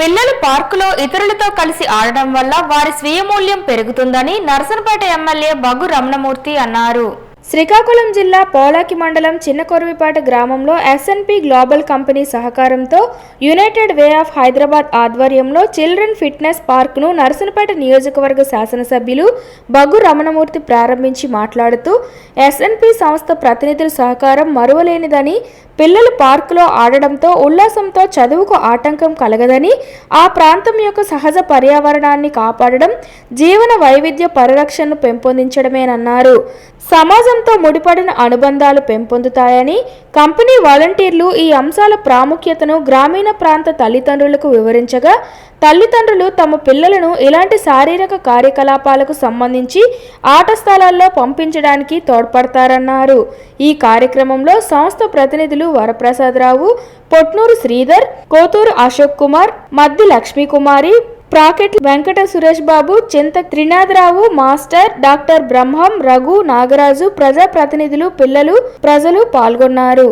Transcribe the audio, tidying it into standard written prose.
పిల్లలు పార్కులో ఇతరులతో కలిసి ఆడడం వల్ల వారి స్వీయ మూల్యం పెరుగుతుందని నర్సంపేట ఎమ్మెల్యే బగ్గు రమణమూర్తి అన్నారు. శ్రీకాకుళం జిల్లా పోలాకి మండలం చిన్నకొరువిపాట గ్రామంలో ఎస్ఎన్పి గ్లోబల్ కంపెనీ సహకారంతో యునైటెడ్ వే ఆఫ్ హైదరాబాద్ ఆధ్వర్యంలో చిల్డ్రన్ ఫిట్నెస్ పార్క్ను నర్సంపేట నియోజకవర్గ శాసనసభ్యులు బగ్గు రమణమూర్తి ప్రారంభించి మాట్లాడుతూ ఎస్ఎన్పి సంస్థ ప్రతినిధుల సహకారం మరువలేనిదని, పిల్లలు పార్కులో ఆడడంతో ఉల్లాసంతో చదువుకు ఆటంకం కలగదని, ఆ ప్రాంతం యొక్క సహజ పర్యావరణాన్ని కాపాడడం, జీవన వైవిధ్య పరిరక్షణను పెంపొందించడమేనన్నారు. సమాజంతో ముడిపడిన అనుబంధాలు పెంపొందుతాయని, కంపెనీ వాలంటీర్లు ఈ అంశాల ప్రాముఖ్యతను గ్రామీణ ప్రాంత తల్లిదండ్రులకు వివరించగా, తల్లిదండ్రులు తమ పిల్లలను ఇలాంటి శారీరక కార్యకలాపాలకు సంబంధించి ఆట స్థలాల్లో పంపించడానికి తోడ్పడతారన్నారు. ఈ కార్యక్రమంలో సంస్థ ప్రతినిధులు వరప్రసాదరావు, పొట్నూరు శ్రీధర్, కోతూరు అశోక్ కుమార్, మద్ది లక్ష్మీకుమారి, ప్రాకెట్ వెంకట సురేష్ బాబు, చింత త్రినాథరావు, మాస్టర్, డాక్టర్ బ్రహ్మం, రఘు, నాగరాజు, ప్రజాప్రతినిధులు, పిల్లలు, ప్రజలు పాల్గొన్నారు.